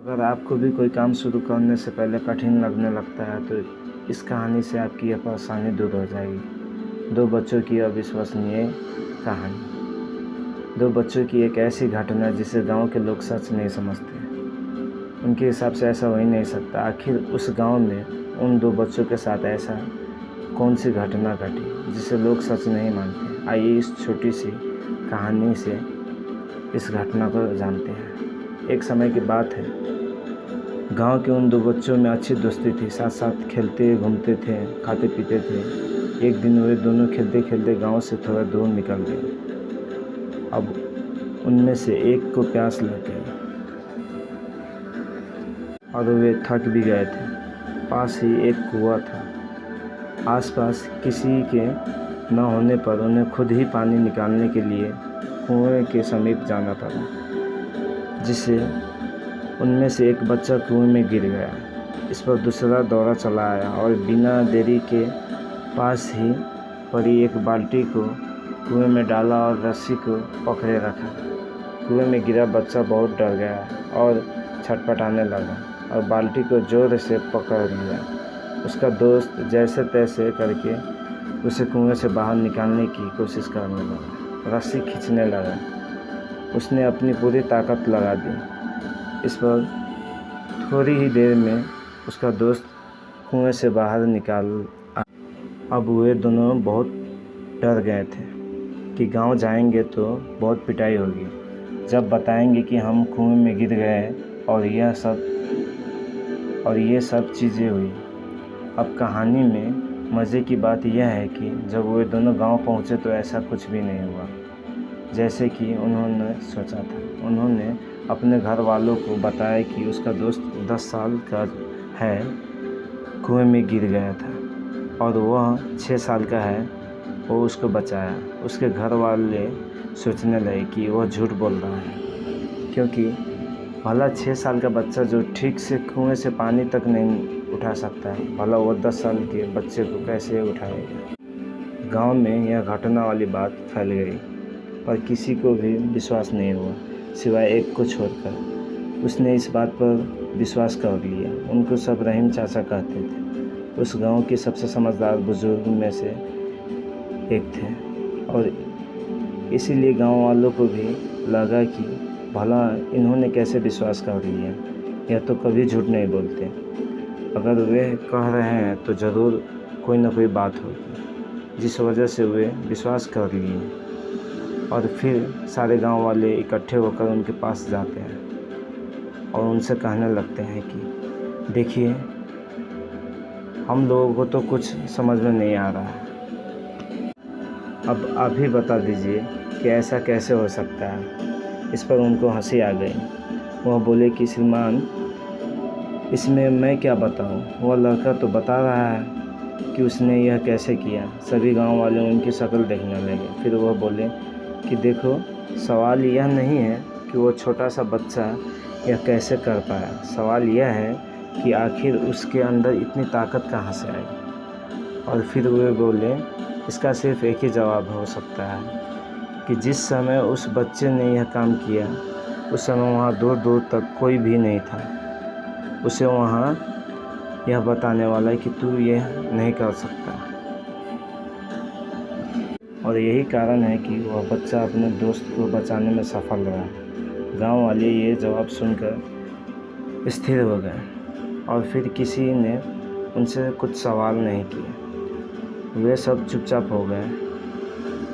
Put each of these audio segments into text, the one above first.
अगर आपको भी कोई काम शुरू करने से पहले कठिन लगने लगता है तो इस कहानी से आपकी यह परेशानी दूर हो जाएगी। दो बच्चों की अविश्वसनीय कहानी। दो बच्चों की एक ऐसी घटना जिसे गांव के लोग सच नहीं समझते। उनके हिसाब से ऐसा हो ही नहीं सकता। आखिर उस गांव में उन दो बच्चों के साथ ऐसा कौन सी घटना घटी जिसे लोग सच नहीं मानते। आइए इस छोटी सी कहानी से इस घटना को जानते हैं। एक समय की बात है, गांव के उन दो बच्चों में अच्छी दोस्ती थी। साथ साथ खेलते घूमते थे, खाते पीते थे। एक दिन वे दोनों खेलते खेलते गांव से थोड़ा दूर निकल गए। अब उनमें से एक को प्यास लग गई और वे थक भी गए थे। पास ही एक कुआं था। आसपास किसी के न होने पर उन्हें खुद ही पानी निकालने के लिए कुएं के समीप जाना पड़ा, जिससे उनमें से एक बच्चा कुएं में गिर गया। इस पर दूसरा दौड़ा चला आया और बिना देरी के पास ही पड़ी एक बाल्टी को कुएं में डाला और रस्सी को पकड़े रखा। कुएं में गिरा बच्चा बहुत डर गया और छटपटाने लगा और बाल्टी को जोर से पकड़ लिया। उसका दोस्त जैसे तैसे करके उसे कुएं से बाहर निकालने की कोशिश करने लगा, रस्सी खींचने लगा। उसने अपनी पूरी ताकत लगा दी। इस पर थोड़ी ही देर में उसका दोस्त कुएं से बाहर निकाल आया। अब वे दोनों बहुत डर गए थे कि गांव जाएंगे तो बहुत पिटाई होगी जब बताएंगे कि हम कुएं में गिर गए और ये सब चीज़ें हुई। अब कहानी में मज़े की बात यह है कि जब वे दोनों गांव पहुंचे तो ऐसा कुछ भी नहीं हुआ जैसे कि उन्होंने सोचा था। उन्होंने अपने घर वालों को बताया कि उसका दोस्त 10 साल का है, कुएं में गिर गया था और वह 6 साल का है, वो उसको बचाया। उसके घर वाले सोचने लगे कि वह झूठ बोल रहा है, क्योंकि भला 6 साल का बच्चा जो ठीक से कुएं से पानी तक नहीं उठा सकता है, भला वो 10 साल के बच्चे को कैसे उठाएगा। गांव में यह घटना वाली बात फैल गई, पर किसी को भी विश्वास नहीं हुआ सिवाय एक को छोड़कर। उसने इस बात पर विश्वास कर लिया। उनको सब रहीम चाचा कहते थे। उस गांव के सबसे समझदार बुजुर्ग में से एक थे और इसीलिए गांव वालों को भी लगा कि भला इन्होंने कैसे विश्वास कर लिया, यह तो कभी झूठ नहीं बोलते। अगर वे कह रहे हैं तो ज़रूर कोई ना कोई बात होगी, जिस वजह से वे विश्वास कर लिए। और फिर सारे गांव वाले इकट्ठे होकर उनके पास जाते हैं और उनसे कहने लगते हैं कि देखिए, हम लोगों को तो कुछ समझ में नहीं आ रहा है। अब आप ही बता दीजिए कि ऐसा कैसे हो सकता है। इस पर उनको हंसी आ गई। वह बोले कि श्रीमान, इसमें मैं क्या बताऊं? वह लड़का तो बता रहा है कि उसने यह कैसे किया। सभी गांव वाले उनकी शक्ल देखने लगे। फिर वह बोले कि देखो, सवाल यह नहीं है कि वो छोटा सा बच्चा यह कैसे कर पाया। सवाल यह है कि आखिर उसके अंदर इतनी ताकत कहाँ से आई। और फिर वे बोले, इसका सिर्फ एक ही जवाब हो सकता है कि जिस समय उस बच्चे ने यह काम किया उस समय वहाँ दूर दूर तक कोई भी नहीं था उसे वहाँ यह बताने वाला कि तू यह नहीं कर सकता। और यही कारण है कि वह बच्चा अपने दोस्त को बचाने में सफल रहा। गांव वाले ये जवाब सुनकर स्थिर हो गए और फिर किसी ने उनसे कुछ सवाल नहीं किए। वे सब चुपचाप हो गए।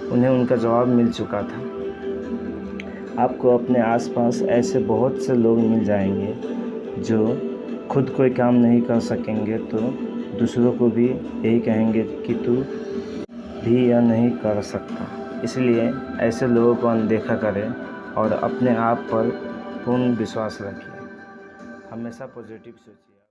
उन्हें उनका जवाब मिल चुका था। आपको अपने आसपास ऐसे बहुत से लोग मिल जाएंगे जो खुद कोई काम नहीं कर सकेंगे तो दूसरों को भी यही कहेंगे कि तू भी यह नहीं कर सकता। इसलिए ऐसे लोगों को अनदेखा करें और अपने आप पर पूर्ण विश्वास रखिए। हमेशा पॉजिटिव सोचिए।